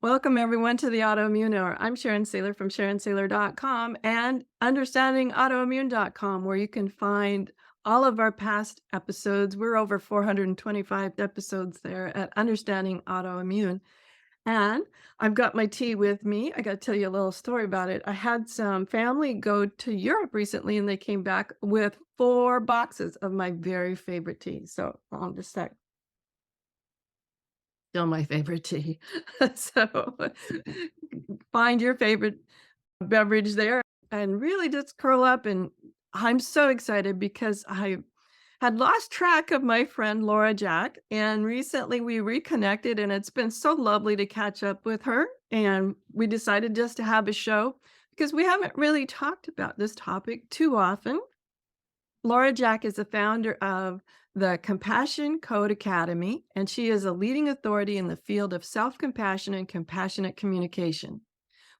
Welcome everyone to the Autoimmune Hour. I'm Sharon Saylor from SharonSaylor.com and UnderstandingAutoimmune.com, where you can find all of our past episodes. We're over 425 episodes there at Understanding Autoimmune. And I've got my tea with me. I got to tell you a little story about it. I had some family go to Europe recently and they came back with 4 boxes of my very favorite tea. So I'll just sec. Still my favorite tea. So find your favorite beverage there and really just curl up. And I'm so excited because I had lost track of my friend Laura Jack. And recently we reconnected, and it's been so lovely to catch up with her. And we decided just to have a show because we haven't really talked about this topic too often. Laura Jack is the founder of the Compassion Code Academy, and she is a leading authority in the field of self-compassion and compassionate communication.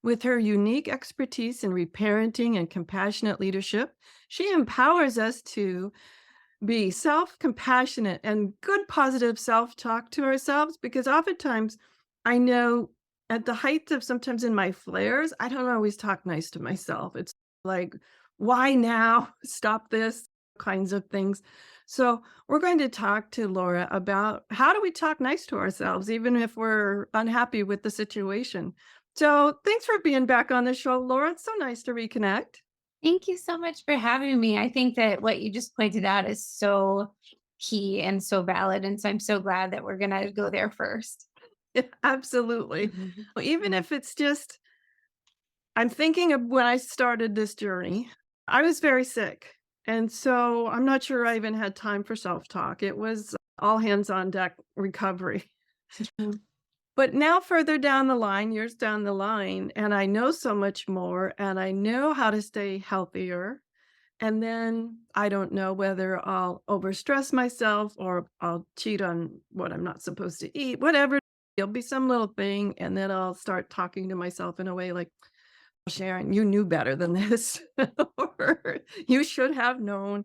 With her unique expertise in reparenting and compassionate leadership, she empowers us to be self-compassionate and good positive self-talk to ourselves, because oftentimes I know at the height of sometimes in my flares, I don't always talk nice to myself. It's like, why now? Stop this kinds of things. So we're going to talk to Laura about how do we talk nice to ourselves, even if we're unhappy with the situation. So thanks for being back on the show, Laura. It's so nice to reconnect. Thank you so much for having me. I think that what you just pointed out is so key and so valid. And so I'm so glad that we're going to go there first. Yeah, absolutely. Mhm. Well, even if it's just, I'm thinking of when I started this journey, I was very sick. And so I'm not sure I even had time for self talk. It was all hands on deck recovery. But now, further down the line, years down the line, and I know so much more and I know how to stay healthier. And then I don't know whether I'll overstress myself or I'll cheat on what I'm not supposed to eat, whatever. There'll be some little thing. And then I'll start talking to myself in a way like, Sharon, you knew better than this, or you should have known.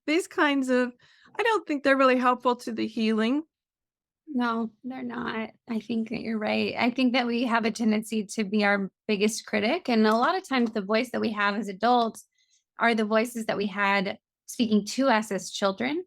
These kinds of, I don't think they're really helpful to the healing. No, they're not. I think that you're right. I think that we have a tendency to be our biggest critic. And a lot of times, the voice that we have as adults are the voices that we had speaking to us as children,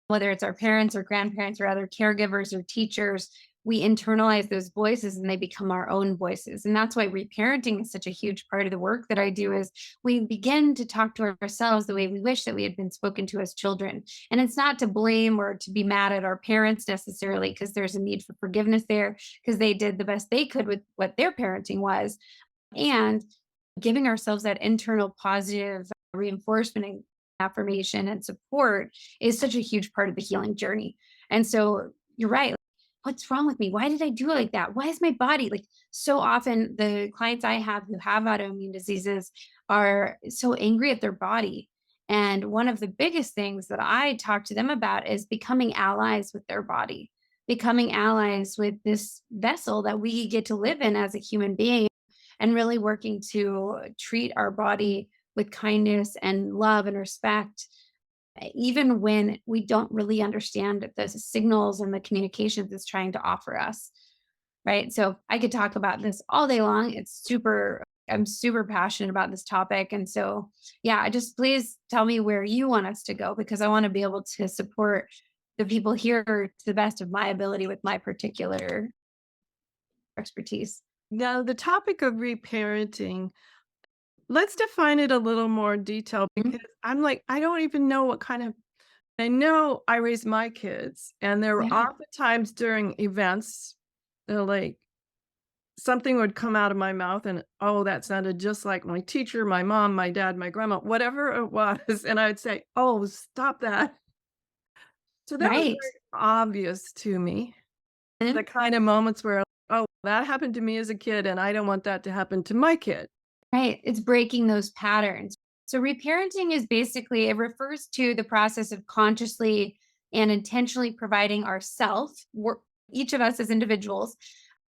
whether it's our parents or grandparents or other caregivers or teachers. We internalize those voices and they become our own voices. And that's why reparenting is such a huge part of the work that I do is we begin to talk to ourselves the way we wish that we had been spoken to as children. And it's not to blame or to be mad at our parents necessarily, because there's a need for forgiveness there, because they did the best they could with what their parenting was. And giving ourselves that internal positive reinforcement and affirmation and support is such a huge part of the healing journey. And so you're right. What's wrong with me? Why did I do it like that? Why is my body like so often the clients I have who have autoimmune diseases are so angry at their body. And one of the biggest things that I talk to them about is becoming allies with their body, becoming allies with this vessel that we get to live in as a human being, and really working to treat our body with kindness and love and respect, even when we don't really understand the signals and the communications it's trying to offer us. Right. So I could talk about this all day long. I'm super passionate about this topic. And so, yeah, just please tell me where you want us to go, because I want to be able to support the people here to the best of my ability with my particular expertise. Now, the topic of reparenting, let's define it a little more detail Mhm. because I'm like, I don't even know what kind of, I know I raised my kids, and there were Yeah. oftentimes during events, they're like, something would come out of my mouth and, oh, that sounded just like my teacher, my mom, my dad, my grandma, whatever it was. And I'd say, oh, stop that. So that was Right. very obvious to me. The Mhm. kind of moments where, oh, that happened to me as a kid, and I don't want that to happen to my kid. Right. It's breaking those patterns. So reparenting is basically, it refers to the process of consciously and intentionally providing ourself, each of us as individuals,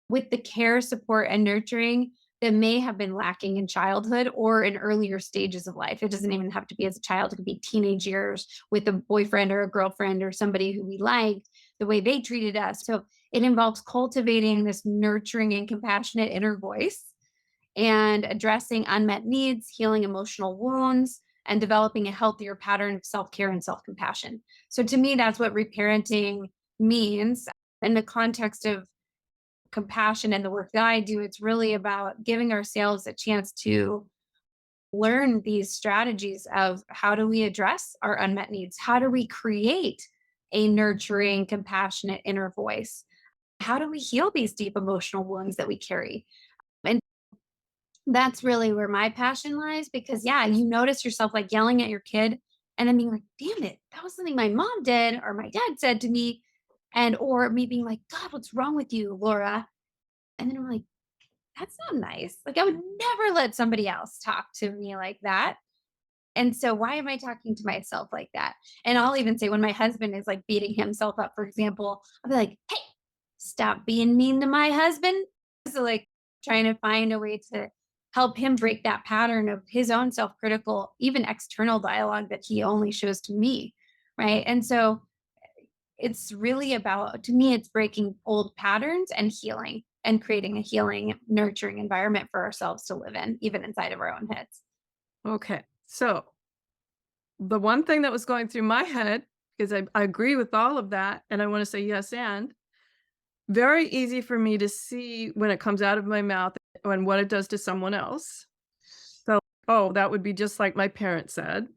with the care, support, and nurturing that may have been lacking in childhood or in earlier stages of life. It doesn't even have to be as a child, it could be teenage years with a boyfriend or a girlfriend or somebody who we liked, the way they treated us. So it involves cultivating this nurturing and compassionate inner voice and addressing unmet needs, healing emotional wounds, and developing a healthier pattern of self care and self compassion. So, to me, that's what reparenting means in the context of compassion and the work that I do. It's really about giving ourselves a chance to learn these strategies of how do we address our unmet needs? How do we create a nurturing, compassionate inner voice? How do we heal these deep emotional wounds that we carry? And that's really where my passion lies because, yeah, you notice yourself like yelling at your kid and then being like, damn it, that was something my mom did or my dad said to me. And, or me being like, God, what's wrong with you, Laura? And then I'm like, that's not nice. Like, I would never let somebody else talk to me like that. And so, why am I talking to myself like that? And I'll even say, when my husband is like beating himself up, for example, I'll be like, hey, stop being mean to my husband. So, like, trying to find a way to help him break that pattern of his own self critical, even external dialogue that he only shows to me. Right. And so, it's really about, to me, it's breaking old patterns and healing and creating a healing, nurturing environment for ourselves to live in, even inside of our own heads. Okay. So the one thing that was going through my head, because I agree with all of that, and I want to say yes, and very easy for me to see when it comes out of my mouth and what it does to someone else. So, oh, that would be just like my parents said.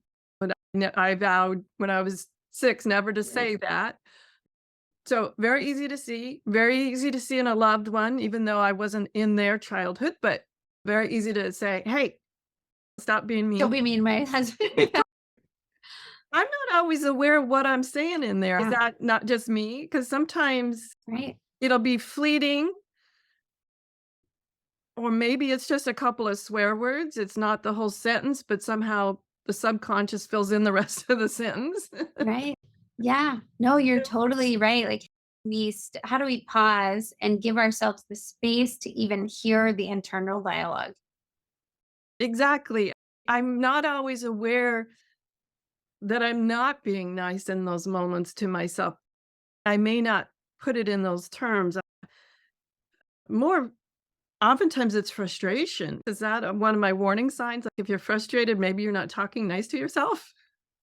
But I vowed when I was 6 never to Right. say that. So, very easy to see in a loved one, even though I wasn't in their childhood, but very easy to say, "Hey, stop being Don't mean." be mean, my husband. I'm not always aware of what I'm saying in there. Is Yeah. that not just me? Because sometimes Right. it'll be fleeting, or maybe it's just a couple of swear words. It's not the whole sentence, but somehow the subconscious fills in the rest of the sentence. Right. Yeah. No, you're totally right. Like, how do we pause and give ourselves the space to even hear the internal dialogue? Exactly. I'm not always aware that I'm not being nice in those moments to myself. I may not put it in those terms. More oftentimes it's frustration. Is that one of my warning signs? Like if you're frustrated, maybe you're not talking nice to yourself?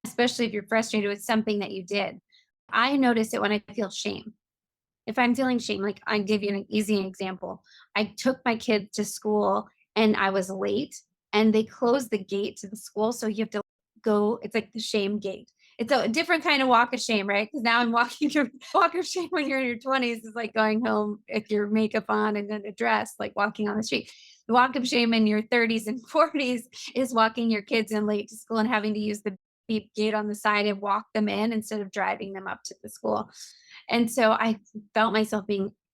Especially if you're frustrated with something that you did. I notice it when I feel shame. If I'm feeling shame, like I give you an easy example. I took my kids to school and I was late and they closed the gate to the school. So you have to go, it's like the shame gate. It's a different kind of walk of shame, right? Because now I'm walking your walk of shame when you're in your 20s is like going home with your makeup on and then a dress, like walking on the street. The walk of shame in your 30s and 40s is walking your kids in late to school and having to use the beep gate on the side and walk them in instead of driving them up to the school. And so I felt myself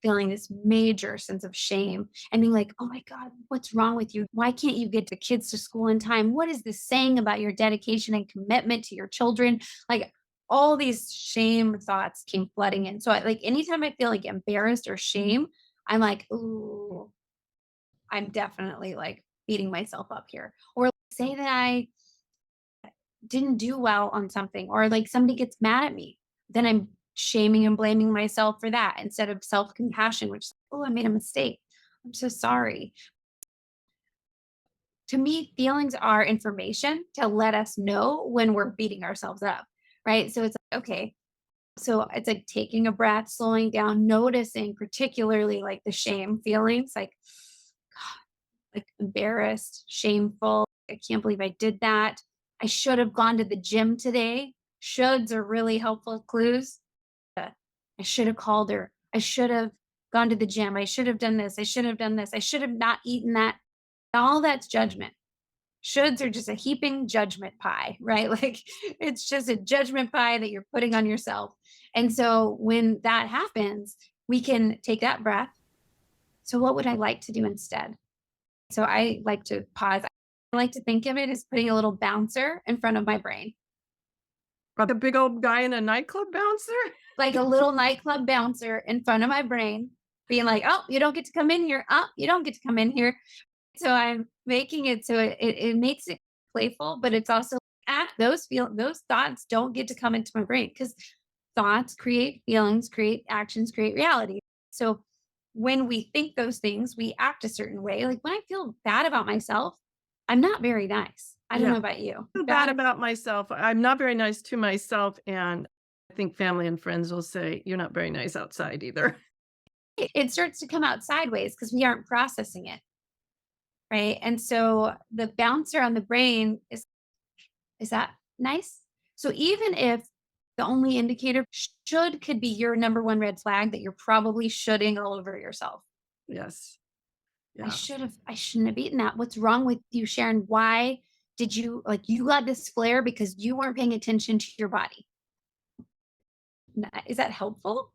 feeling this major sense of shame and being like, oh my God, what's wrong with you? Why can't you get the kids to school in time? What is this saying about your dedication and commitment to your children? Like all these shame thoughts came flooding in. So like anytime I feel like embarrassed or shame, I'm like, ooh, I'm definitely like beating myself up here. Or say that I didn't do well on something or like somebody gets mad at me, then I'm shaming and blaming myself for that instead of self-compassion, which is, oh, I made a mistake. I'm so sorry. To me, feelings are information to let us know when we're beating ourselves up, right? So it's like, okay, so it's like taking a breath, slowing down, noticing particularly like the shame feelings, like embarrassed, shameful. I can't believe I did that. I should have gone to the gym today. Shoulds are really helpful clues. I should have called her. I should have gone to the gym. I should have done this. I should have done this. I should have not eaten that. All that's judgment. Shoulds are just a heaping judgment pie, right? Like it's just a judgment pie that you're putting on yourself. And so when that happens, we can take that breath. So, what would I like to do instead? So I like to pause. I like to think of it as putting a little bouncer in front of my brain, Like a big old guy in a nightclub bouncer? like a little nightclub bouncer in front of my brain, being like, oh, you don't get to come in here. Oh, you don't get to come in here. So I'm making it so it makes it playful, but it's also those thoughts don't get to come into my brain because thoughts create feelings, create actions, create reality. So when we think those things, we act a certain way. Like when I feel bad about myself, I'm not very nice. I don't Yeah. know about you. Feel bad Bad. about myself. I'm not very nice to myself, and I think family and friends will say, "You're not very nice outside either." It starts to come out sideways because we aren't processing it. Right. And so the bouncer on the brain is that nice? So even if the only indicator should could be your number one red flag that you're probably shoulding all over yourself. Yes. Yeah. I shouldn't have eaten that. What's wrong with you, Sharon? Why did you like you got this flare because you weren't paying attention to your body? Is that helpful?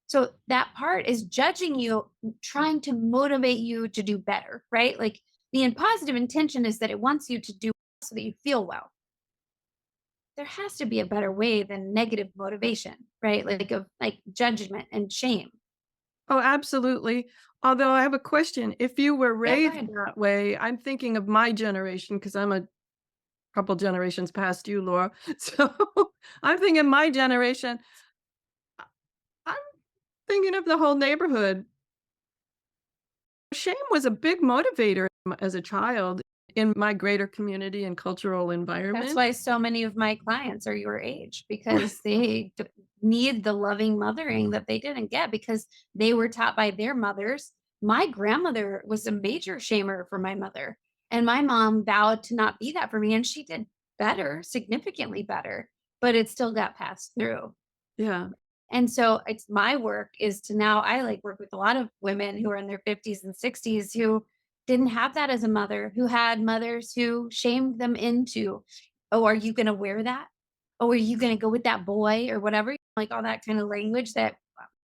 So that part is judging you, trying to motivate you to do better, right? Like the positive intention is that it wants you to do so that you feel well. There has to be a better way than negative motivation, right? Like of like judgment and shame. Oh, absolutely. Although I have a question. If you were Yeah, go raised ahead. that way, I'm thinking of my generation because I'm a couple generations past you, Laura. So I'm thinking my generation, I'm thinking of the whole neighborhood. Shame was a big motivator as a child in my greater community and cultural That's environment. why so many of my clients are your age because need the loving mothering that they didn't get because they were taught by their mothers. My grandmother was a major shamer for my mother, and my mom vowed to not be that for me, and she did better, significantly better, but it still got passed through. Yeah. And so it's my work is to now I like work with a lot of women who are in their 50s and 60s who didn't have that as a mother, who had mothers who shamed them into, oh, are you going to wear that? Oh, are you going to go with that boy or whatever? Like all that kind of language that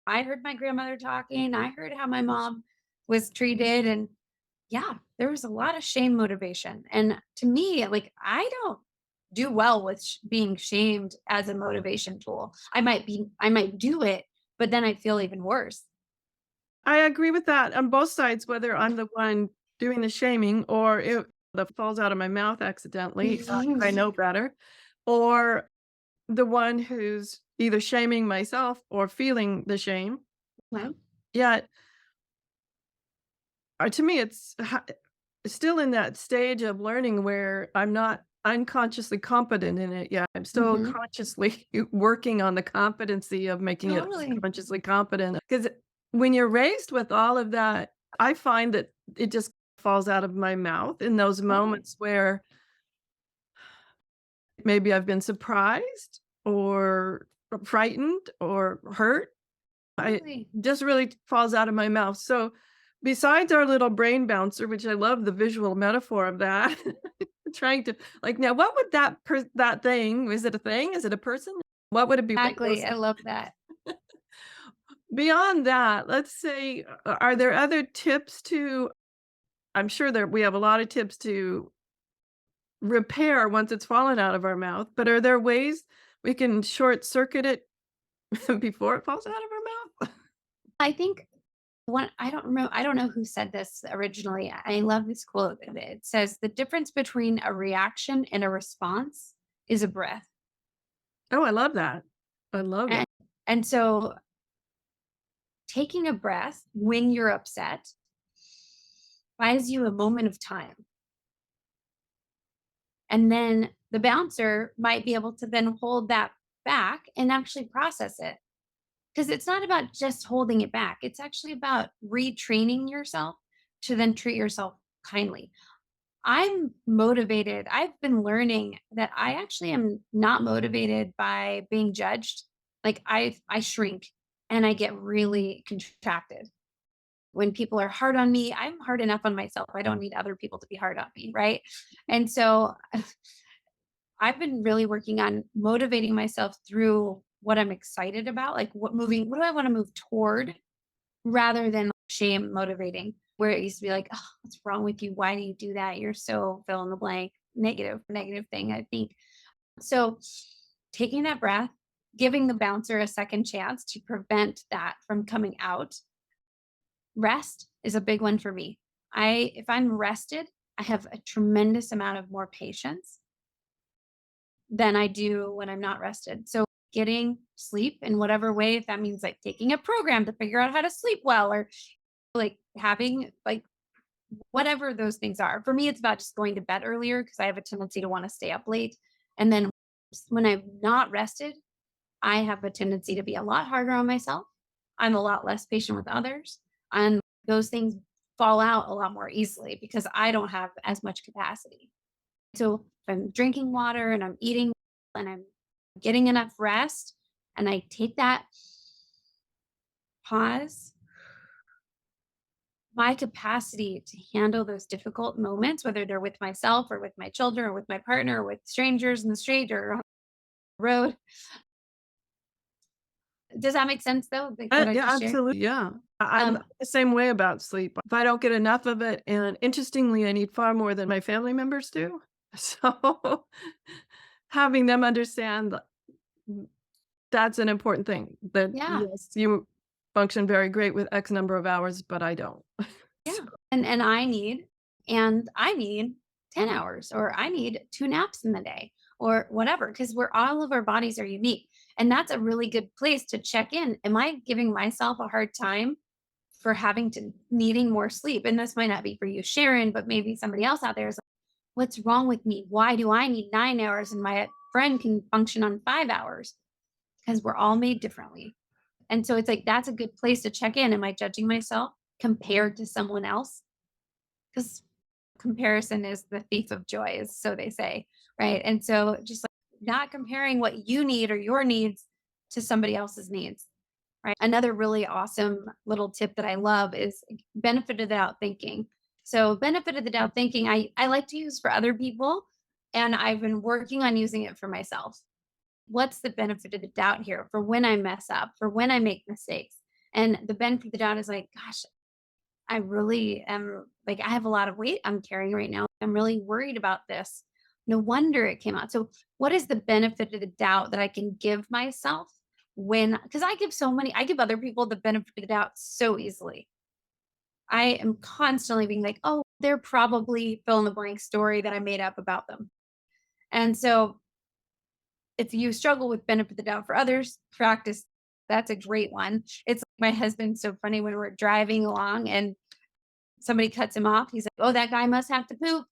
I heard my grandmother talking. I heard how my mom was treated. And yeah, there was a lot of shame motivation. And to me, like, I don't do well with being shamed as a motivation tool. I might do it, but then I feel even worse. I agree with that on both sides, whether I'm the one doing the shaming or it that falls out of my mouth accidentally, 'cause I know better, or the one who's either shaming myself or feeling the shame. Well, Yet, to me, still in that stage of learning where I'm not unconsciously competent in it yet. I'm still mhm, consciously working on the competency of making it totally. consciously competent. Because when you're raised with all of that, I find that it just falls out of my mouth in those Totally. moments where maybe I've been surprised or frightened or hurt. I Totally. just really falls out of my mouth. So, besides our little brain bouncer, which I love the visual metaphor of that, trying to like, now what would that thing is it a thing? Is it a person? What would it be like Exactly. those I love that. beyond that, let's say, are there other tips to I'm sure there we have a lot of tips to repair once it's fallen out of our mouth, but are there ways we can short circuit it before it falls out of our mouth? I think one I don't know who said this originally. I love this quote. It says the difference between a reaction and a response is a breath. Oh, I love that. I love that. And and so taking a breath when you're upset buys you a moment of time. And then the bouncer might be able to then hold that back and actually process it. Because it's not about just holding it back, it's actually about retraining yourself to then treat yourself kindly. I'm motivated. I've been learning that I actually am not motivated by being judged. Like I shrink and I get really contracted. When people are hard on me, I'm hard enough on myself. I don't need other people to be hard on me, right? And so I've been really working on motivating myself through what I'm excited about, like what do I want to move toward rather than shame motivating, where it used to be like, oh, what's wrong with you? Why do you do that? You're so fill in the blank, negative thing, I think. So taking that breath, giving the bouncer a second chance to prevent that from coming out. Rest is a big one for me. If I'm rested, I have a tremendous amount of more patience than I do when I'm not rested. So getting sleep in whatever way, if that means like taking a program to figure out how to sleep well, or like having like whatever those things are. For me, it's about just going to bed earlier because I have a tendency to want to stay up late. And then when I'm not rested, I have a tendency to be a lot harder on myself. I'm a lot less patient with others. And those things fall out a lot more easily because I don't have as much capacity. So if I'm drinking water and I'm eating and I'm getting enough rest and I take that pause, my capacity to handle those difficult moments, whether they're with myself or with my children or with my partner or with strangers in the street or on the road. Does that make sense though? Like what I Yeah, just shared? absolutely, yeah. I'm Um, the same way about sleep. If I don't get enough of it, and interestingly, I need far more than my family members do. So, having them understand that that's an important thing, that, yeah. yes, you function very great with X number of hours, but I don't. Yeah. So And I need 10 hours or I need 2 naps in the day or whatever because we're all of our bodies are unique. And that's a really good place to check in. Am I giving myself a hard time for having to needing more sleep? And this might not be for you, Sharon, but maybe somebody else out there is like, what's wrong with me? Why do I need 9 hours and my friend can function on 5 hours? Because we're all made differently. And so it's like that's a good place to check in. Am I judging myself compared to someone else? Because comparison is the thief of joy, is so they say, right? And so just like not comparing what you need or your needs to somebody else's needs, right? Another really awesome little tip that I love is benefit of the doubt thinking. So benefit of the doubt thinking, I like to use for other people, and I've been working on using it for myself. What's the benefit of the doubt here for when I mess up, for when I make mistakes? And the benefit of the doubt is like, gosh, I really am like, I have a lot of weight I'm carrying right now. I'm really worried about this. No wonder it came out. So, what is the benefit of the doubt that I can give myself because I give other people the benefit of the doubt so easily. I am constantly being like, oh, they're probably fill in the blank story that I made up about them. And so, if you struggle with benefit of the doubt for others, practice. That's a great one. It's like my husband's so funny when we're driving along and somebody cuts him off. He's like, "Oh, that guy must have to poop."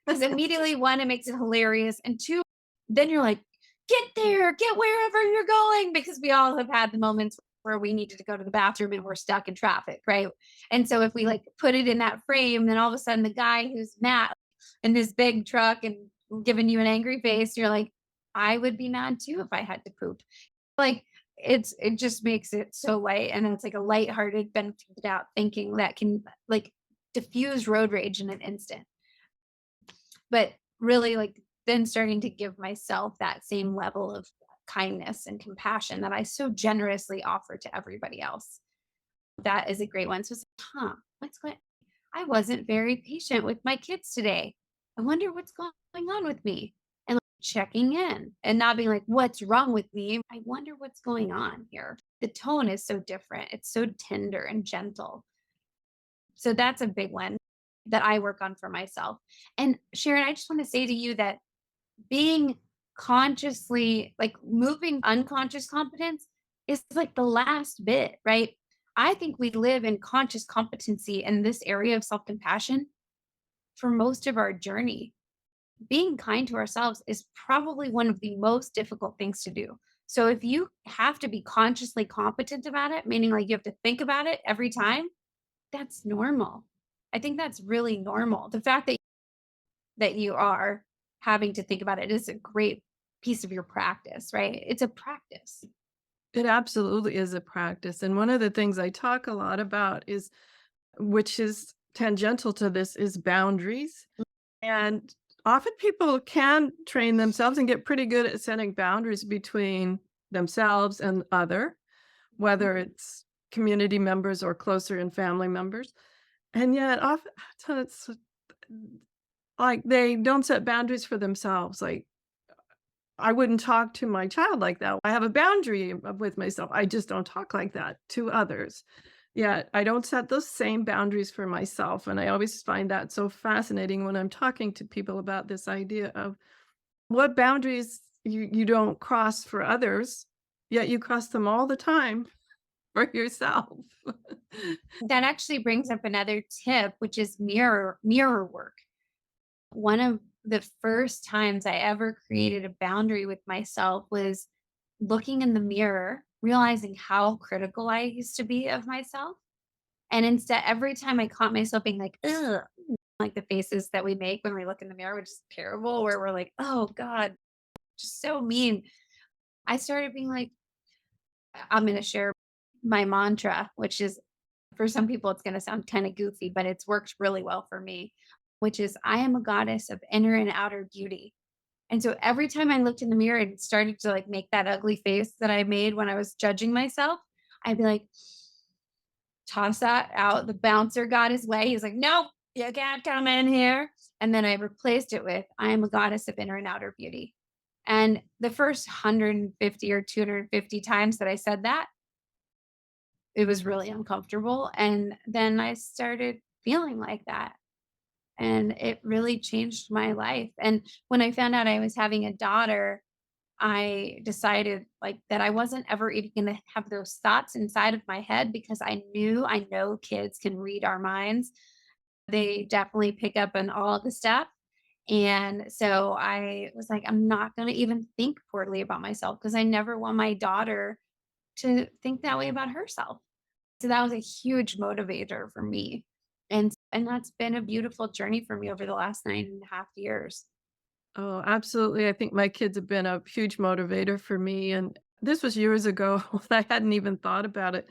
Because immediately, one, it makes it hilarious. And two, then you're like, get there, get wherever you're going. Because we all have had the moments where we needed to go to the bathroom and we're stuck in traffic, right? And so if we like put it in that frame, then all of a sudden the guy who's mad in this big truck and giving you an angry face, you're like, I would be mad too if I had to poop. Like it just makes it so light and it's like a lighthearted benefit of the doubt thinking that can like diffuse road rage in an instant. But really like then starting to give myself that same level of kindness and compassion that I so generously offer to everybody else. That is a great one. So it's like, huh, what's going I wasn't very patient with my kids today. I wonder what's going on with me. And like, checking in and not being like, what's wrong with me? I wonder what's going on here. The tone is so different. It's so tender and gentle. So that's a big one that I work on for myself. And Sharon, I just want to say to you that being consciously like moving unconscious competence is like the last bit, right? I think we live in conscious competency in this area of self compassion for most of our journey. Being kind to ourselves is probably one of the most difficult things to do. So if you have to be consciously competent about it, meaning like you have to think about it every time, that's normal. I think that's really normal. The fact that you are having to think about it is a great piece of your practice, right? It's a practice. it absolutely is a practice, and one of the things I talk a lot about is, which is tangential to this, is boundaries. And often people can train themselves and get pretty good at setting boundaries between themselves and other, Mhm. whether it's community members or closer in family members. And yet often it's like they don't set boundaries for themselves. Like I wouldn't talk to my child like that. I have a boundary with myself. I just don't talk like that to others. Yeah, I don't set those same boundaries for myself, and I always find that so fascinating when I'm talking to people about this idea of what boundaries you don't cross for others, yet you cross them all the time for yourself. That actually brings up another tip, which is mirror work. One of the first times I ever created a boundary with myself was looking in the mirror, realizing how critical I used to be of myself. And instead, every time I caught myself being like, ugh, like the faces that we make when we look in the mirror, which is terrible, where we're like, oh God, just so mean. I started being like, I'm going to share my mantra, which is for some people, it's going to sound kind of goofy, but it's worked really well for me, which is I am a goddess of inner and outer beauty. And so every time I looked in the mirror and started to like make that ugly face that I made when I was judging myself, I'd be like, toss that out. The bouncer got his way. He was like, nope, you can't come in here. And then I replaced it with, I am a goddess of inner and outer beauty. And the first 150 or 250 times that I said that, it was really uncomfortable. And then I started feeling like that. And it really changed my life. And when I found out I was having a daughter, I decided like that I wasn't ever even going to have those thoughts inside of my head because I know kids can read our minds. They definitely pick up on all the stuff. And so I was like, I'm not going to even think poorly about myself because I never want my daughter to think that way about herself. So that was a huge motivator for me. And that's been a beautiful journey for me over the last 9.5 years. Oh, absolutely. I think my kids have been a huge motivator for me, and this was years ago. I hadn't even thought about it.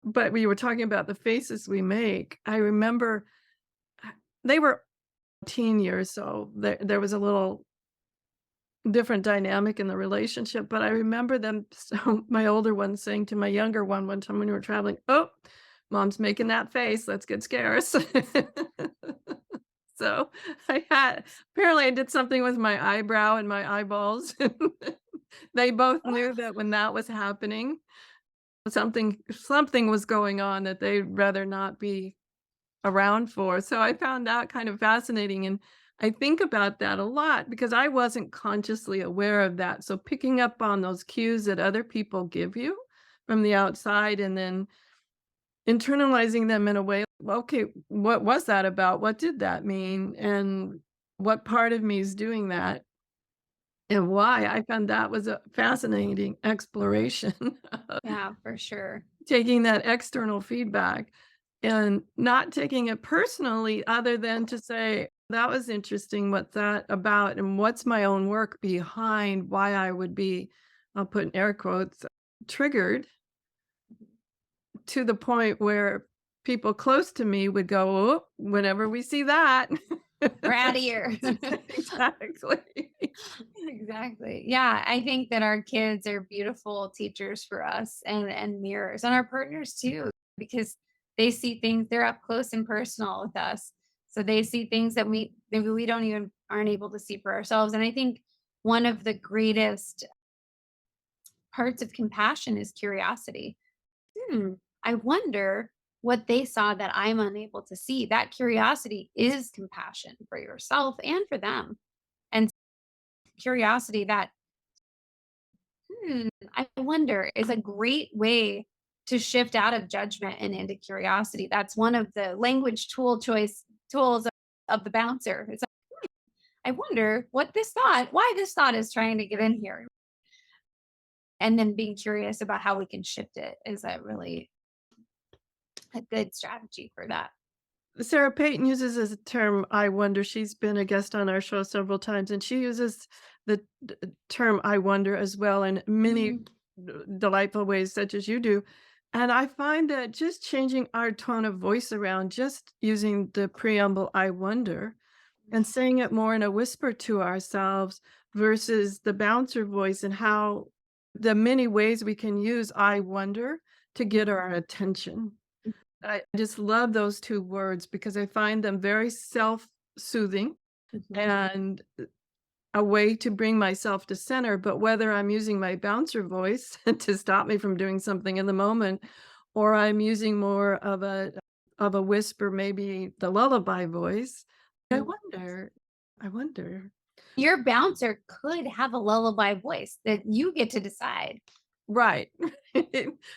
But we were talking about the faces we make. I remember they were teen years, so there was a little different dynamic in the relationship, but I remember them so my older one saying to my younger one time when we were traveling, "Oh, mom's making that face, let's get scarce." So, I had apparently I did something with my eyebrow and my eyeballs. They both knew that when that was happening, something was going on that they'd rather not be around for. So I found that kind of fascinating, and I think about that a lot because I wasn't consciously aware of that. So picking up on those cues that other people give you from the outside and then internalizing them in a way, well, okay, what was that about? What did that mean? And what part of me is doing that? And why? I found that was a fascinating exploration. Yeah, for sure. Taking that external feedback and not taking it personally other than to say, "That was interesting. What's that about? And what's my own work behind why I would be," I'll put in air quotes, "triggered," to the point where people close to me would go, "Oh, whenever we see that." We're out of here. Exactly. Exactly. Yeah, I think that our kids are beautiful teachers for us and mirrors and our partners too because they see things they're up close and personal with us. So they see things that we maybe we don't even aren't able to see for ourselves. And I think one of the greatest parts of compassion is curiosity. Hmm, I wonder what they saw that I'm unable to see. That curiosity is compassion for yourself and for them. And curiosity that I wonder is a great way to shift out of judgment and into curiosity. That's one of the language tools of the bouncer. It's like, I wonder why this thought is trying to get in here. And then being curious about how we can shift it is a really a good strategy for that. Sarah Payton uses as a term, "I wonder." She's been a guest on our show several times, and she uses the term "I wonder" as well in many Mhm. delightful ways, such as you do. And I find that just changing our tone of voice around, just using the preamble, "I wonder," and saying it more in a whisper to ourselves versus the bouncer voice, and how the many ways we can use "I wonder" to get our attention. I just love those 2 words because I find them very self-soothing Mhm. and a way to bring myself to center, but whether I'm using my bouncer voice to stop me from doing something in the moment or I'm using more of a whisper, maybe the lullaby voice. I Mm. wonder, I wonder. Your bouncer could have a lullaby voice that you get to decide. Right.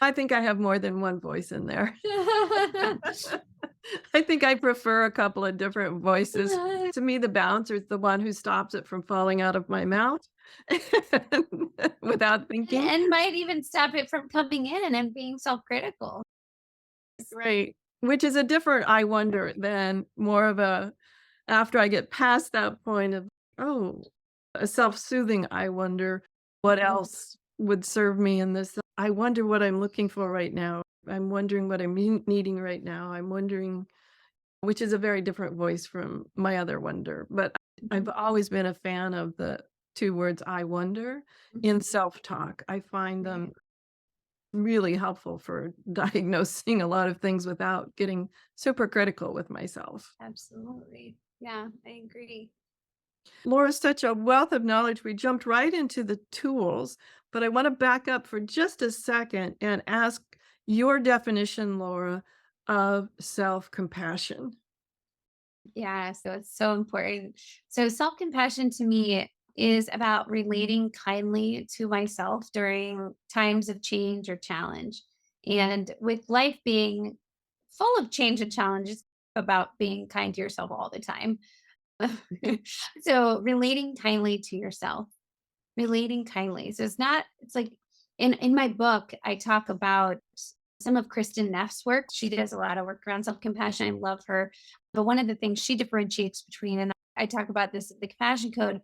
I think I have more than one voice in there. I think I prefer a couple of different voices. To me, the bouncer is the one who stops it from falling out of my mouth without thinking. And might even stop it from coming in and being self-critical. Right. Which is a different I wonder than more of a after I get past that point of, oh, a self-soothing I wonder what else would serve me in this. I wonder what I'm looking for right now. I'm wondering what I'm needing right now. I'm wondering, which is a very different voice from my other wonder. But I've always been a fan of the two words I wonder in self-talk. I find Right. them really helpful for diagnosing a lot of things without getting super critical with myself. Absolutely. Yeah, I agree. Laura's such a wealth of knowledge. We jumped right into the tools, but I want to back up for just a second and ask your definition, Laura, of self compassion. Yeah, so it's so important. So self-compassion to me is about relating kindly to myself during times of change or challenge. And with life being full of change and challenges, about being kind to yourself all the time. So relating kindly to yourself, relating kindly. So it's not, it's like in my book, I talk about some of Kristen Neff's work. She does a lot of work around self-compassion. I love her. But one of the things she differentiates between, and I talk about this, the compassion code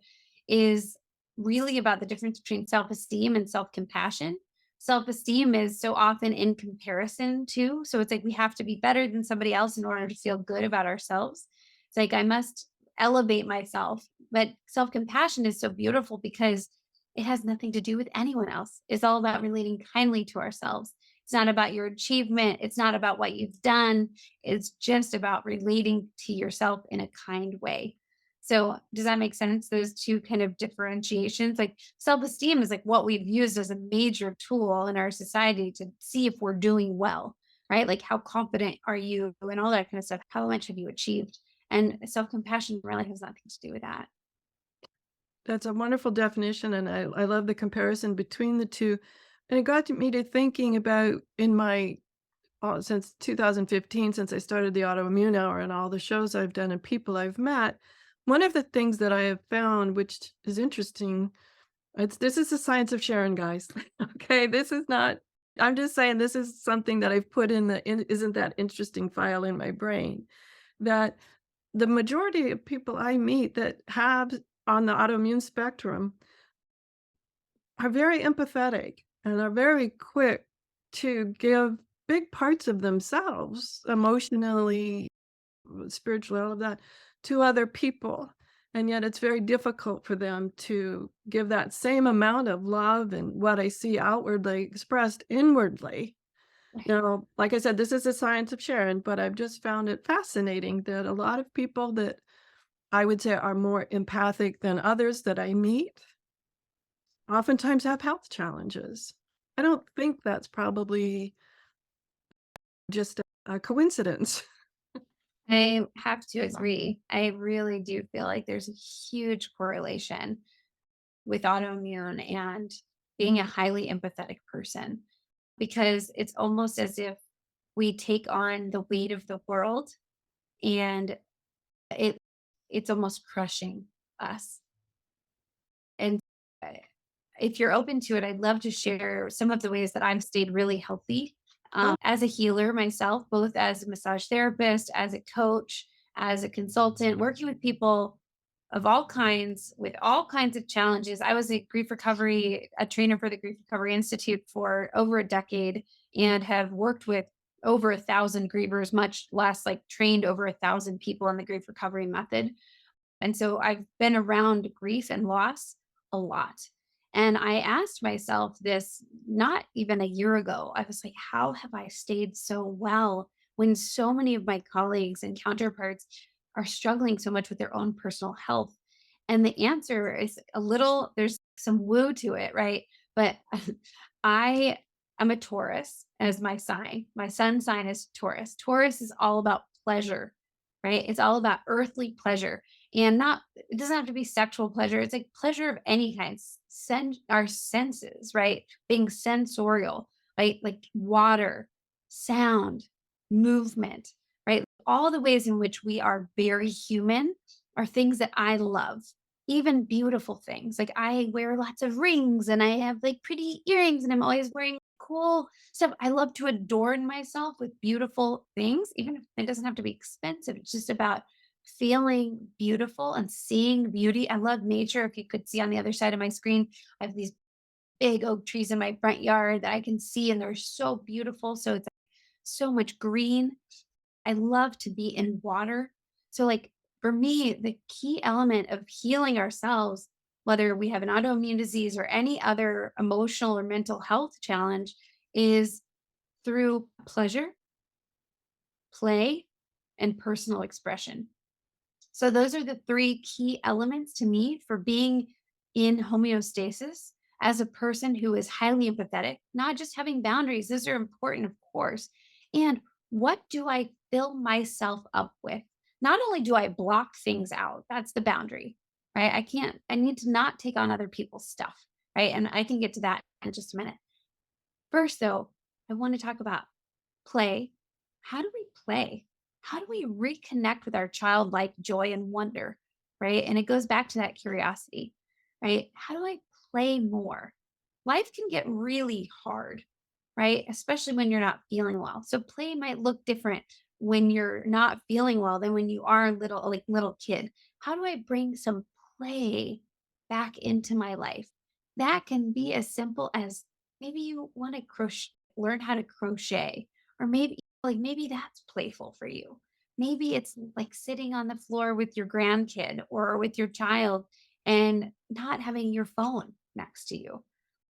is really about the difference between self-esteem and self-compassion. Self-esteem is so often in comparison to. So it's like we have to be better than somebody else in order to feel good about ourselves. It's like I must elevate myself. But self-compassion is so beautiful because it has nothing to do with anyone else. It's all about relating kindly to ourselves. It's not about your achievement. It's not about what you've done. It's just about relating to yourself in a kind way. So, does that make sense? Those two kind of differentiations. Like self esteem is like what we've used as a major tool in our society to see if we're doing well, right? Like, how confident are you and all that kind of stuff? How much have you achieved? And self compassion really has nothing to do with that. That's a wonderful definition, and I love the comparison between the two. And it got me to thinking about in my since 2015, since I started the Autoimmune Hour and all the shows I've done and people I've met, one of the things that I have found, which is interesting, this is the science of sharing, guys. Okay, this is not. I'm just saying this is something that I've put in the isn't that interesting file in my brain that the majority of people I meet that have on the autoimmune spectrum are very empathetic and are very quick to give big parts of themselves emotionally, spiritually, all of that to other people. And yet it's very difficult for them to give that same amount of love and what I see outwardly expressed inwardly. Now, like I said, this is a science of sharing, but I've just found it fascinating that a lot of people that I would say are more empathic than others that I meet oftentimes have health challenges. I don't think that's probably just a coincidence. I have to agree. I really do feel like there's a huge correlation with autoimmune and being a highly empathetic person because it's almost as if we take on the weight of the world and it it's almost crushing us. And uh, if you're open to it, I'd love to share some of the ways that I've stayed really healthy as a healer myself, both as a massage therapist, as a coach, as a consultant, working with people of all kinds with all kinds of challenges. I was a trainer for the Grief Recovery Institute for over a decade and have worked with over 1,000 grievers, much less like trained over 1,000 people in the grief recovery method. And so I've been around grief and loss a lot. And I asked myself this not even a year ago. I was like, how have I stayed so well when so many of my colleagues and counterparts are struggling so much with their own personal health? And the answer is there's some woo to it, right? But I I'm a Taurus as my sign. My sun sign is Taurus. Taurus is all about pleasure, right? It's all about earthly pleasure and not, it doesn't have to be sexual pleasure. It's like pleasure of any kind, our senses, right? Being sensorial, right? Like water, sound, movement, right? All the ways in which we are very human are things that I love. Even beautiful things. Like I wear lots of rings and I have like pretty earrings and I'm always wearing cool stuff. I love to adorn myself with beautiful things, even if it doesn't have to be expensive. It's just about feeling beautiful and seeing beauty. I love nature. If you could see on the other side of my screen, I have these big oak trees in my front yard that I can see and they're so beautiful. So it's so much green. I love to be in water. So, like, for me, the key element of healing ourselves, whether we have an autoimmune disease or any other emotional or mental health challenge, is through pleasure, play, and personal expression. So those are the three key elements to me for being in homeostasis as a person who is highly empathetic, not just having boundaries. Those are important, of course. And what do I fill myself up with? Not only do I block things out, that's the boundary, right? I need to not take on other people's stuff, right? And I can get to that in just a minute. First, though, I want to talk about play. How do we play? How do we reconnect with our childlike joy and wonder? Right. And it goes back to that curiosity, right? How do I play more? Life can get really hard, right? Especially when you're not feeling well. So play might look different when you're not feeling well than when you are little, like little kid. How do I bring some play back into my life? That can be as simple as maybe you want to learn how to crochet, or maybe that's playful for you. Maybe it's like sitting on the floor with your grandkid or with your child and not having your phone next to you.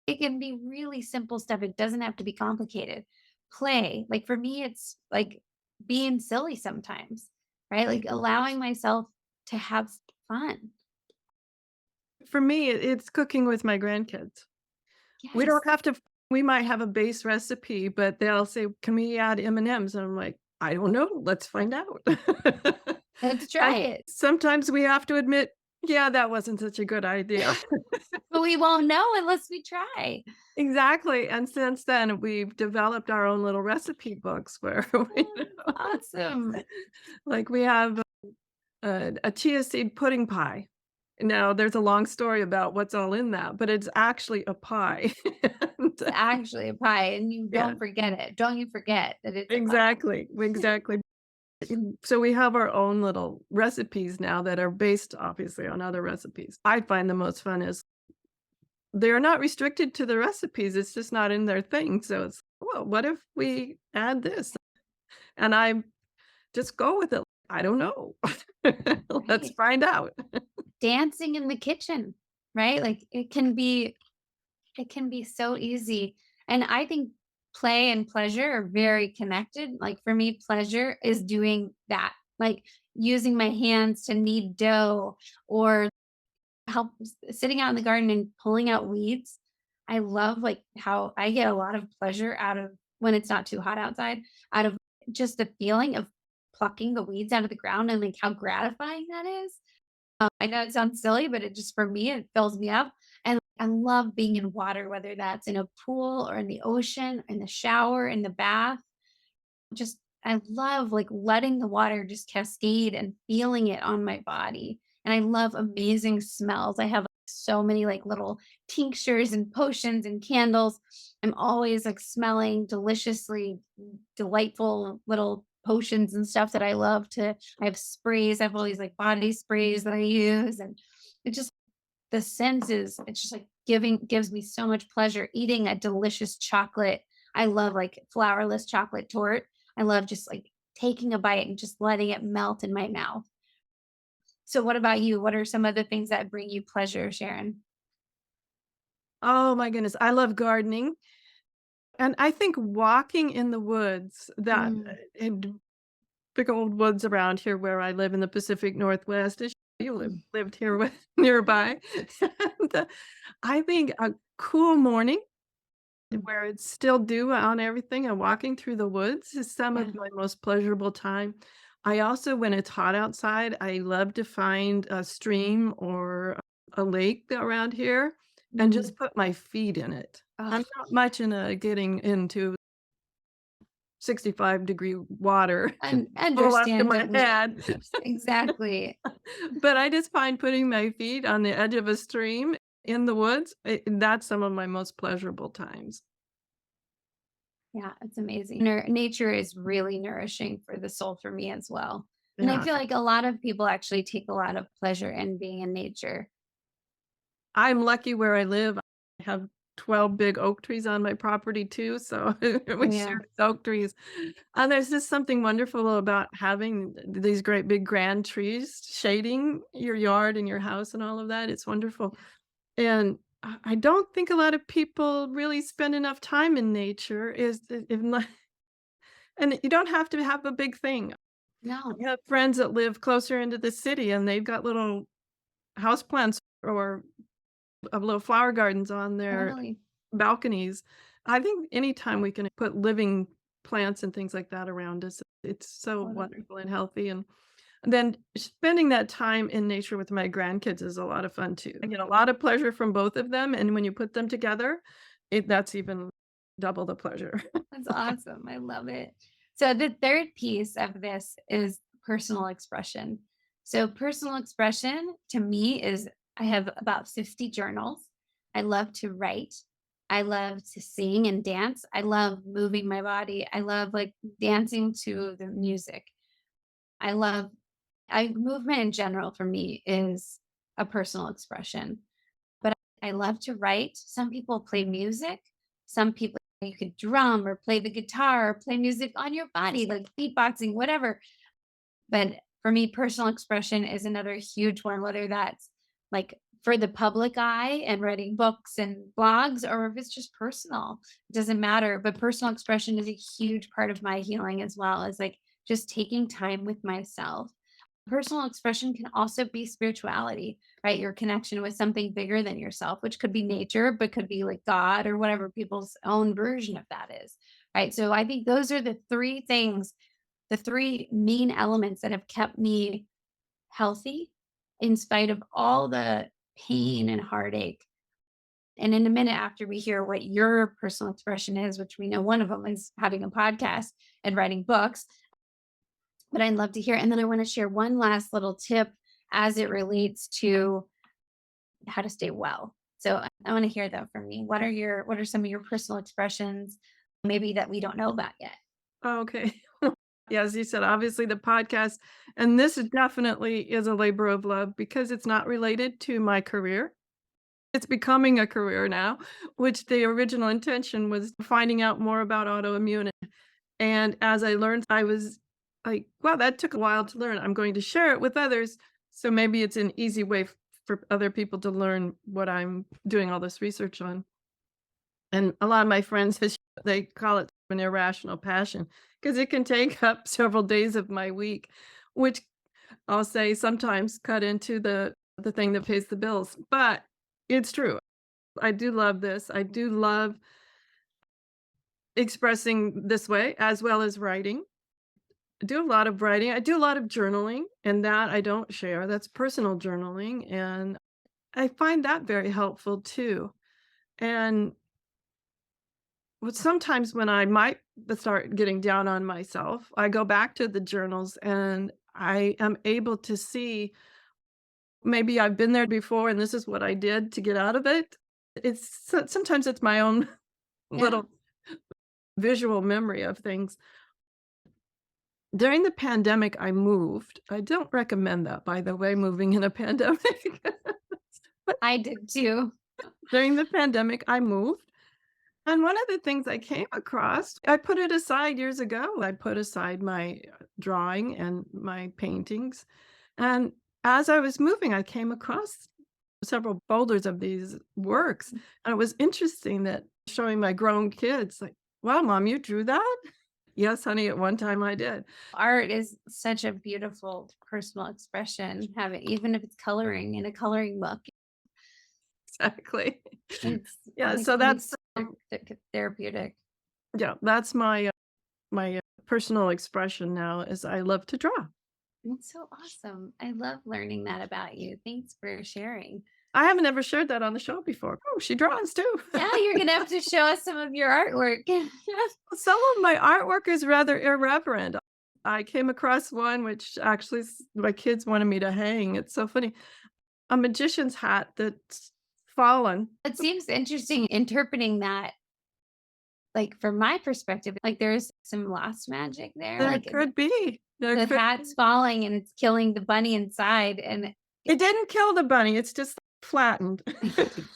It can be really simple stuff. It doesn't have to be complicated. Play, like for me, it's like being silly sometimes, right? Like allowing myself to have fun. For me, it's cooking with my grandkids. We don't Yes, have to we might have a base recipe, but they'll say, "Can we add M&Ms?" And I'm like, "I don't know, let's find out." let's try And it. sometimes we have to admit, "Yeah, that wasn't such a good idea." But we won't know unless we try. Exactly, and since then, we've developed our own little recipe books where we Oh, awesome. like, we have a chia seed pudding pie. Now, there's a long story about what's all in that, but it's actually a pie. And, It's actually a pie, and you yeah, don't forget it. Don't you forget that it's a pie. exactly, exactly. So we have our own little recipes now that are based, obviously, on other recipes. I find the most fun is they're not restricted to the recipes, it's just not in their thing, so it's, "Well, what if we add this?" And I just go with it. I don't know. Let's Right. find out. Dancing in the kitchen, right? Like it can be so easy. And I think play and pleasure are very connected. Like for me, pleasure is doing that, like using my hands to knead dough or sitting out in the garden and pulling out weeds. I love like how I get a lot of pleasure out of when it's not too hot outside, out of just the feeling of plucking the weeds out of the ground and like how gratifying that is. I know it sounds silly, but it just for me, it fills me up. And I love being in water, whether that's in a pool or in the ocean, in the shower, in the bath. Just I love like letting the water just cascade and feeling it on my body. And I love amazing smells. I have so many like little tinctures and potions and candles. I'm always like smelling deliciously delightful little potions and stuff that I love to. I have sprays. I have all these like body sprays that I use. And it just the senses, it's just like gives me so much pleasure eating a delicious chocolate. I love like flourless chocolate torte. I love just like taking a bite and just letting it melt in my mouth. So what about you? What are some of the things that bring you pleasure, Sharon? Oh my goodness, I love gardening, and I think walking in the woods that Mm, in big old woods around here where I live in the Pacific Northwest, as you lived here with nearby, and, I think a cool morning where it's still dew on everything and walking through the woods is some Yeah. of my most pleasurable time. I also, when it's hot outside, I love to find a stream or a lake around here and Mhm. just put my feet in it. I'm Oh, not much into getting into 65-degree water full up to my understandably. head. Exactly. But I just find putting my feet on the edge of a stream in the woods, that's some of my most pleasurable times. Yeah, it's amazing. Nature is really nourishing for the soul for me as well. And I Yeah. feel like a lot of people actually take a lot of pleasure in being in nature. I'm lucky where I live. I have 12 big oak trees on my property too, so Oh, we yeah. share oak trees. And there's just something wonderful about having these great big grand trees shading your yard and your house and all of that. It's wonderful. And I don't think a lot of people really spend enough time in nature and you don't have to have a big thing. No, I have friends that live closer into the city and they've got little houseplants or little flower gardens on their totally. balconies. I think anytime we can put living plants and things like that around us, it's so Totally. wonderful and healthy. And then spending that time in nature with my grandkids is a lot of fun too. I get a lot of pleasure from both of them, and when you put them together, that's even double the pleasure. That's awesome. I love it. So the third piece of this is personal expression. So personal expression to me is I have about 50 journals. I love to write. I love to sing and dance. I love moving my body. I love like dancing to the music. I love I movement in general for me is a personal expression. But I love to write. Some people play music. Some people you could drum or play the guitar or play music on your body, like beatboxing, whatever. But for me, personal expression is another huge one, whether that's like for the public eye and writing books and blogs, or if it's just personal, it doesn't matter. But personal expression is a huge part of my healing as well as like just taking time with myself. Personal expression can also be spirituality, right? Your connection with something bigger than yourself, which could be nature, but could be like God or whatever people's own version of that is, right? So I think those are the three things, the three main elements that have kept me healthy in spite of all the pain and heartache. And in a minute, after we hear what your personal expression is, which we know one of them is having a podcast and writing books, but I'd love to hear. And then I want to share one last little tip as it relates to how to stay well. So I want to hear that from you. What are some of your personal expressions maybe that we don't know about yet? Okay. Yeah, as you said, obviously the podcast, and this definitely is a labor of love because it's not related to my career. It's becoming a career now, which the original intention was finding out more about autoimmune. And as I learned, I was like, wow, that took a while to learn. I'm going to share it with others. So maybe it's an easy way for other people to learn what I'm doing all this research on. And a lot of my friends, they call it an irrational passion because it can take up several days of my week, which I'll say sometimes cut into the thing that pays the bills. But it's true. I do love this. I do love expressing this way as well as writing. I do a lot of writing. I do a lot of journaling, and that I don't share. That's personal journaling. And I find that very helpful too. And sometimes when I might start getting down on myself, I go back to the journals and I am able to see maybe I've been there before and this is what I did to get out of it. Sometimes it's my own Yeah. little visual memory of things. During the pandemic, I moved. I don't recommend that, by the way, moving in a pandemic. But I did too. during the pandemic, I moved. And one of the things I came across, I put it aside years ago. I put aside my drawing and my paintings. And as I was moving, I came across several folders of these works. And it was interesting that showing my grown kids, like, wow, mom, you drew that? Yes, honey, at one time I did. Art is such a beautiful personal expression. Have it, even if it's coloring in a coloring book. Exactly. It's Yeah, it so that's makes Therapeutic. Yeah, that's my personal expression now is I love to draw. That's so awesome. I love learning that about you. Thanks for sharing. I haven't ever shared that on the show before. Oh, she draws too. Yeah, you're gonna have to show us some of your artwork. Some of my artwork is rather irreverent. I came across one which actually my kids wanted me to hang. It's so funny. A magician's hat that's fallen. It seems interesting interpreting that, like from my perspective, like there's some lost magic there. There Like could be. There the could hat's falling and it's killing the bunny inside. And It didn't kill the bunny, it's just flattened.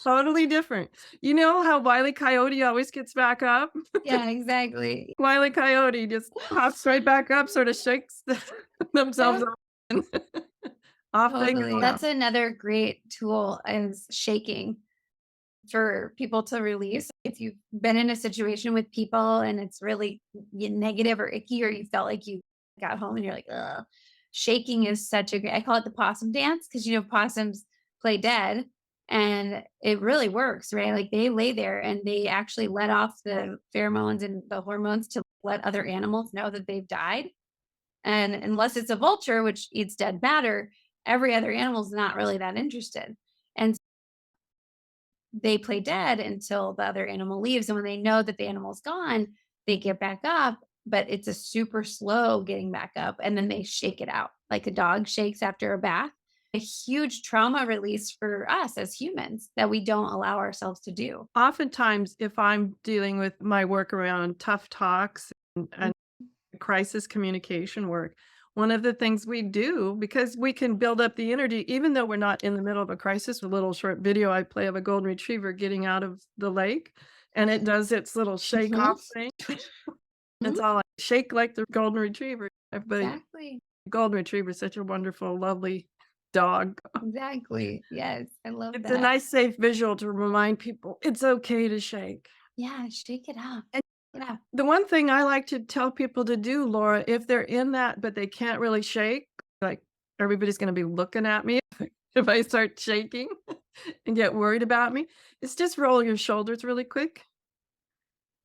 Totally different. You know how Wile E. Coyote always gets back up? yeah, exactly. Wile E. Coyote just pops right back up, sorta shakes themselves Yeah, up, and off they totally. go now. That's another great tool is shaking for people to release. If you've been in a situation with people and it's really negative or icky, or you felt like you got home and you're like, ugh, shaking is such a great, I call it the possum dance because, possums play dead and it really works, right? Like they lay there and they actually let off the pheromones and the hormones to let other animals know that they've died. And unless it's a vulture, which eats dead matter, every other animal is not really that interested. And they play dead until the other animal leaves. And when they know that the animal's gone, they get back up, but it's a super slow getting back up. And then they shake it out like a dog shakes after a bath. A huge trauma release for us as humans that we don't allow ourselves to do. Oftentimes, if I'm dealing with my work around tough talks and crisis communication work, one of the things we do, because we can build up the energy, even though we're not in the middle of a crisis, a little short video I play of a golden retriever getting out of the lake, and it does its little shake Mhm, off thing. It's mhm, all like, "Shake like the golden retriever." Everybody exactly. golden retriever is such a wonderful, lovely dog. Exactly. Yes. I love It's a that. nice, safe visual to remind people it's okay to shake. Yeah. Shake it up. And Yeah. the one thing I like to tell people to do, Laura, if they're in that, but they can't really shake, like, everybody's gonna be looking at me if I start shaking and get worried about me, is just roll your shoulders really quick.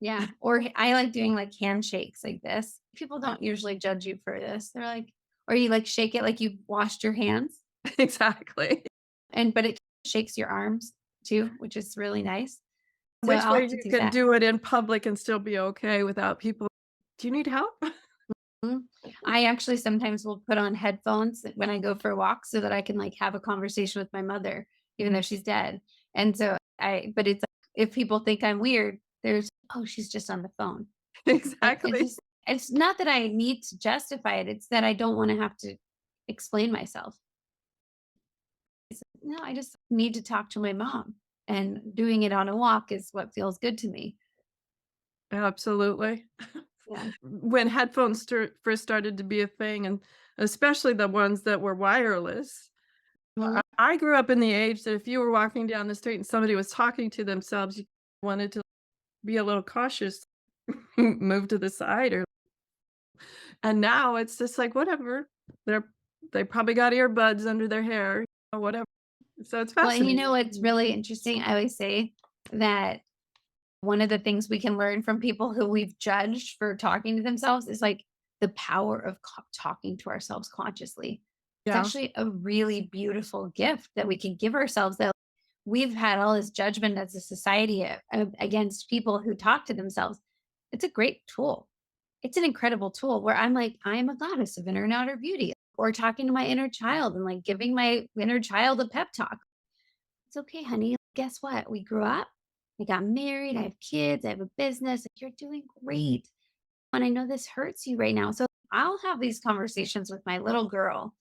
Yeah. Or I like doing like handshakes like this. People don't usually judge you for this. They're like, or you like shake it like you washed your hands Exactly. and but it shakes your arms too, which is really nice. So Which I'll way have to you do can that. do it in public and still be okay without people, "Do you need help?" Mhm. I actually sometimes will put on headphones when I go for walks so that I can like have a conversation with my mother, even though she's dead. And so but it's like, if people think I'm weird, there's, oh, she's just on the phone. Like Exactly. it's not that I need to justify it. It's that I don't want to have to explain myself. No, I just need to talk to my mom. And doing it on a walk is what feels good to me. Absolutely. Yeah. When headphones first started to be a thing, and especially the ones that were wireless, Mhm. I grew up in the age that if you were walking down the street and somebody was talking to themselves, you wanted to be a little cautious, move to the side, or and now it's just like, whatever. They're they probably got earbuds under their hair, or whatever. So it's Well, and you know fascinating. what's really interesting? I always say that one of the things we can learn from people who we've judged for talking to themselves is like the power of talking to ourselves consciously. It's Yeah, actually a really beautiful gift that we can give ourselves that we've had all this judgment as a society against people who talk to themselves. It's a great tool. It's an incredible tool where I'm like, I am a goddess of inner and outer beauty, or talking to my inner child and like giving my inner child a pep talk. It's okay, honey. Guess what? We grew up. I got married. I have kids. I have a business. You're doing great. And I know this hurts you right now. So I'll have these conversations with my little girl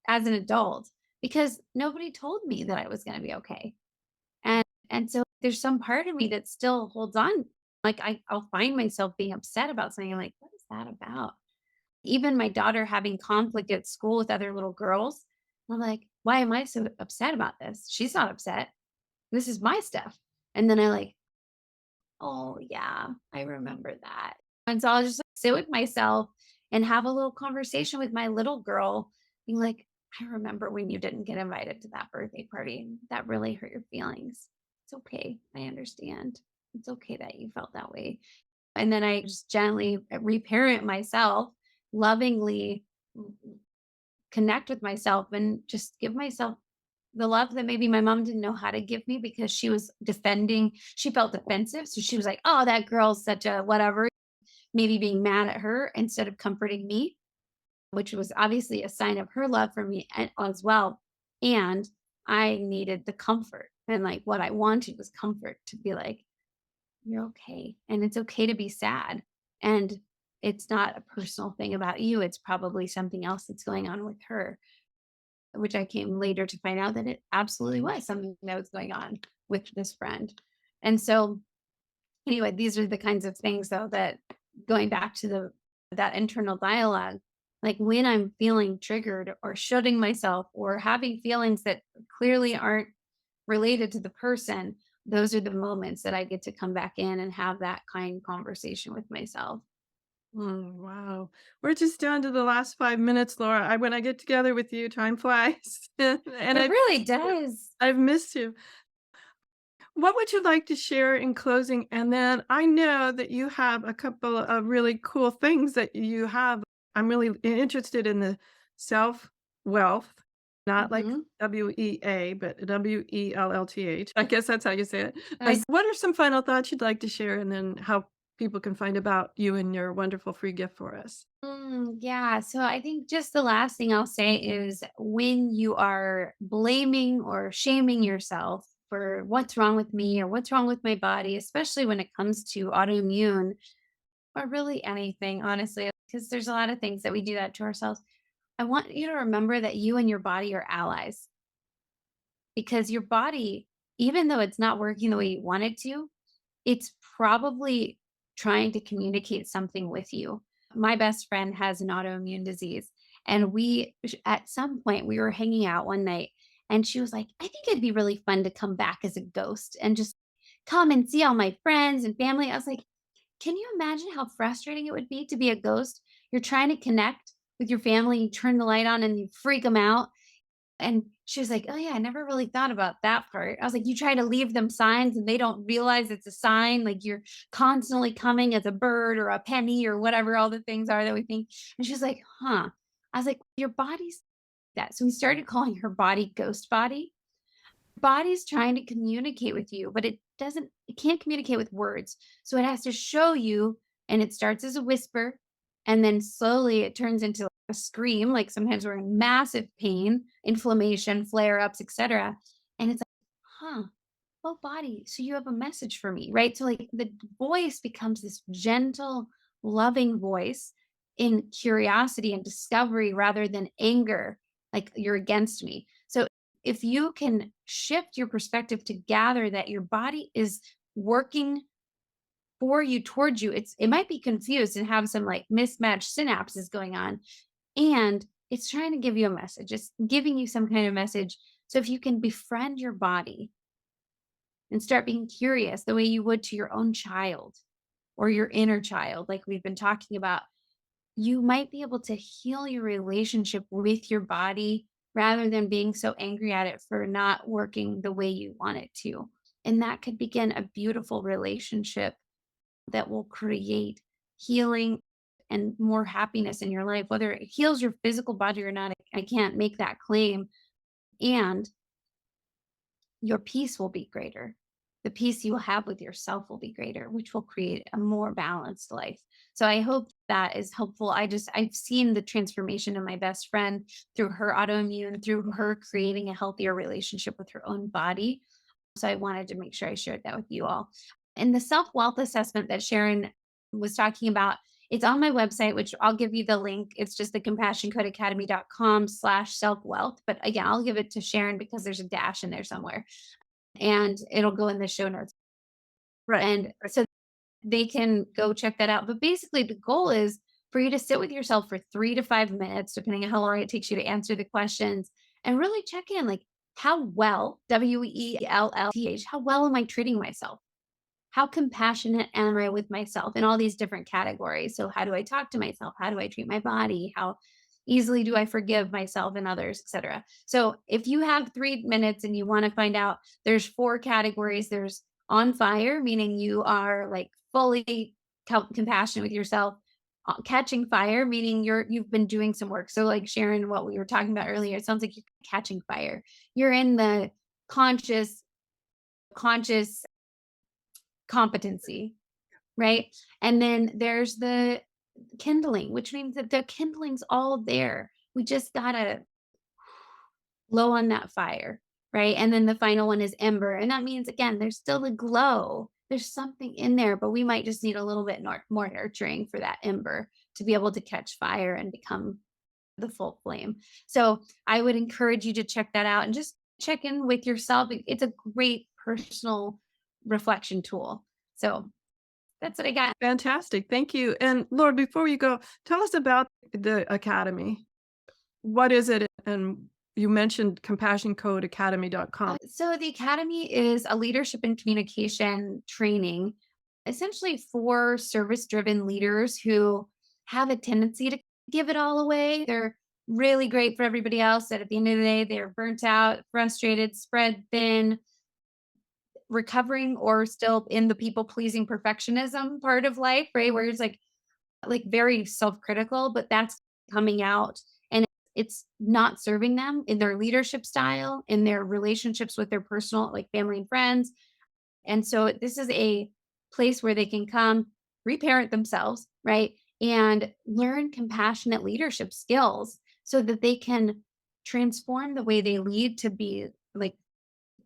as an adult because nobody told me that I was going to be okay. And so there's some part of me that still holds on. Like I'll find myself being upset about something. I'm like, what is that about? Even my daughter having conflict at school with other little girls. I'm like, why am I so upset about this? She's not upset. This is my stuff. And then I like, oh yeah, I remember that. And so I'll just like, sit with myself and have a little conversation with my little girl, being like, I remember when you didn't get invited to that birthday party. That really hurt your feelings. It's okay. I understand. It's okay that you felt that way. And then I just gently reparent myself, lovingly connect with myself and just give myself the love that maybe my mom didn't know how to give me because she was defending, she felt defensive. So she was like, oh, that girl's such a whatever, maybe being mad at her instead of comforting me, which was obviously a sign of her love for me as well. And I needed the comfort. And like what I wanted was comfort to be like, you're okay. And it's okay to be sad. And it's not a personal thing about you. It's probably something else that's going on with her, which I came later to find out that it absolutely was something that was going on with this friend. And so anyway, these are the kinds of things though that going back to that internal dialogue, like when I'm feeling triggered or shutting myself or having feelings that clearly aren't related to the person, those are the moments that I get to come back in and have that kind conversation with myself. Wow. We're just down to the last 5 minutes, Laura. When I get together with you, time flies, and It I've really missed you. does. I've missed you. What would you like to share in closing? And then I know that you have a couple of really cool things that you have. I'm really interested in the self-wealth, not like Mhm. WEA, but WELLTH. I guess that's how you say it. I What are some final thoughts you'd like to share, and then how people can find about you and your wonderful free gift for us? Yeah. So I think just the last thing I'll say is when you are blaming or shaming yourself for what's wrong with me or what's wrong with my body, especially when it comes to autoimmune or really anything, honestly, because there's a lot of things that we do that to ourselves. I want you to remember that you and your body are allies because your body, even though it's not working the way you want it to, it's probably trying to communicate something with you. My best friend has an autoimmune disease, and at some point, we were hanging out one night, and she was like, I think it'd be really fun to come back as a ghost and just come and see all my friends and family. I was like, can you imagine how frustrating it would be to be a ghost? You're trying to connect with your family, you turn the light on and you freak them out, and she was like, "Oh, yeah, I never really thought about that part." I was like, "You try to leave them signs and they don't realize it's a sign, like you're constantly coming as a bird or a penny or whatever all the things are that we think." And she's like, "Huh." I was like, "Your body's that." So we started calling her body ghost body. Body's trying to communicate with you, but it can't communicate with words. So it has to show you, and it starts as a whisper, and then slowly it turns into like a scream. Like sometimes we're in massive pain, inflammation, flare-ups, etc. And it's like, huh, well, body, so you have a message for me, right? So like the voice becomes this gentle, loving voice in curiosity and discovery rather than anger, like you're against me. So if you can shift your perspective to gather that your body is working for you, towards you, it might be confused and have some like mismatched synapses going on, and it's trying to give you a message. It's giving you some kind of message. So if you can befriend your body and start being curious the way you would to your own child or your inner child, like we've been talking about, you might be able to heal your relationship with your body rather than being so angry at it for not working the way you want it to. And that could begin a beautiful relationship that will create healing and more happiness in your life, whether it heals your physical body or not. I can't make that claim. And your peace will be greater. The peace you will have with yourself will be greater, which will create a more balanced life. So I hope that is helpful. I've seen the transformation in my best friend through her autoimmune, through her creating a healthier relationship with her own body. So I wanted to make sure I shared that with you all. And the self-wealth assessment that Sharon was talking about, it's on my website, which I'll give you the link. It's just the compassioncodeacademy.com/self-wealth. But again, I'll give it to Sharon because there's a dash in there somewhere and it'll go in the show notes. Right. And so they can go check that out. But basically, the goal is for you to sit with yourself for 3 to 5 minutes, depending on how long it takes you to answer the questions, and really check in like, how well, WELLTH, how well am I treating myself? How compassionate am I with myself in all these different categories? So, how do I talk to myself? How do I treat my body? How easily do I forgive myself and others, etc. So, if you have 3 minutes and you want to find out, there's 4 categories. There's on fire, meaning you are like fully compassionate with yourself. Catching fire, meaning you've been doing some work. So, like Sharon, what we were talking about earlier, it sounds like you're catching fire. You're in the conscious competency, right? And then there's the kindling, which means that the kindling's all there. We just gotta low on that fire, right? And then the final one is ember. And that means, again, there's still a glow. There's something in there, but we might just need a little bit more nurturing for that ember to be able to catch fire and become the full flame. So I would encourage you to check that out and just check in with yourself. It's a great personal reflection tool. So that's what I got. Fantastic. Thank you. And Laura, before you go, tell us about the academy. What is it? And you mentioned compassioncodeacademy.com. So the Academy is a leadership and communication training, essentially for service-driven leaders who have a tendency to give it all away. They're really great for everybody else, that at the end of the day, they're burnt out, frustrated, spread thin, recovering, or still in the people-pleasing perfectionism part of life, right? Where it's like very self-critical, but that's coming out, and it's not serving them in their leadership style, in their relationships with their personal, like family and friends. And so this is a place where they can come reparent themselves, right? And learn compassionate leadership skills so that they can transform the way they lead to be like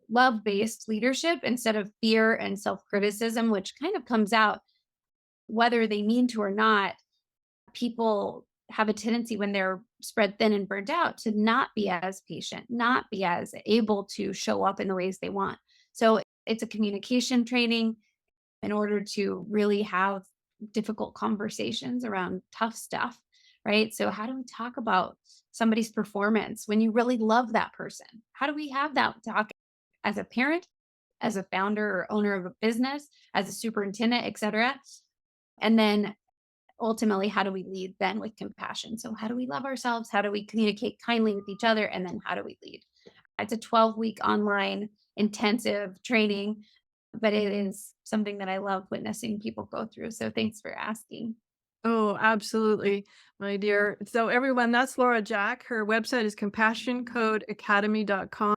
love-based leadership instead of fear and self-criticism, which kind of comes out whether they mean to or not. People have a tendency when they're spread thin and burned out to not be as patient, not be as able to show up in the ways they want. So it's a communication training in order to really have difficult conversations around tough stuff, right? So how do we talk about somebody's performance when you really love that person? How do we have that talk as a parent, as a founder or owner of a business, as a superintendent, et cetera? And then ultimately, how do we lead then with compassion? So, how do we love ourselves? How do we communicate kindly with each other? And then, how do we lead? It's a 12-week online intensive training, but it is something that I love witnessing people go through. So, thanks for asking. Oh, absolutely, my dear. So everyone, that's Laura Jack. Her website is compassioncodeacademy.com.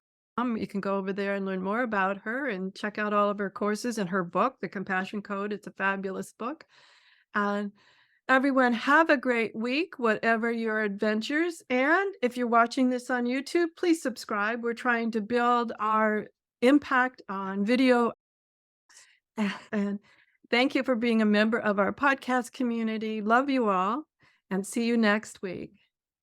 You can go over there and learn more about her and check out all of her courses and her book, The Compassion Code. It's a fabulous book. And everyone, have a great week, whatever your adventures. And if you're watching this on YouTube, please subscribe. We're trying to build our impact on video. And thank you for being a member of our podcast community. Love you all and see you next week.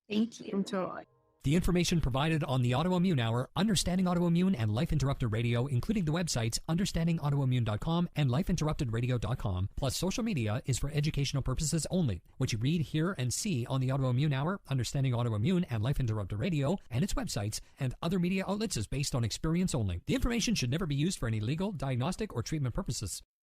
Thank you. Enjoy. The information provided on the Autoimmune Hour, Understanding Autoimmune, and Life Interrupted Radio, including the websites understandingautoimmune.com and lifeinterruptedradio.com, plus social media, is for educational purposes only. What you read, hear, and see on the Autoimmune Hour, Understanding Autoimmune, and Life Interrupted Radio, and its websites, and other media outlets is based on experience only. The information should never be used for any legal, diagnostic, or treatment purposes.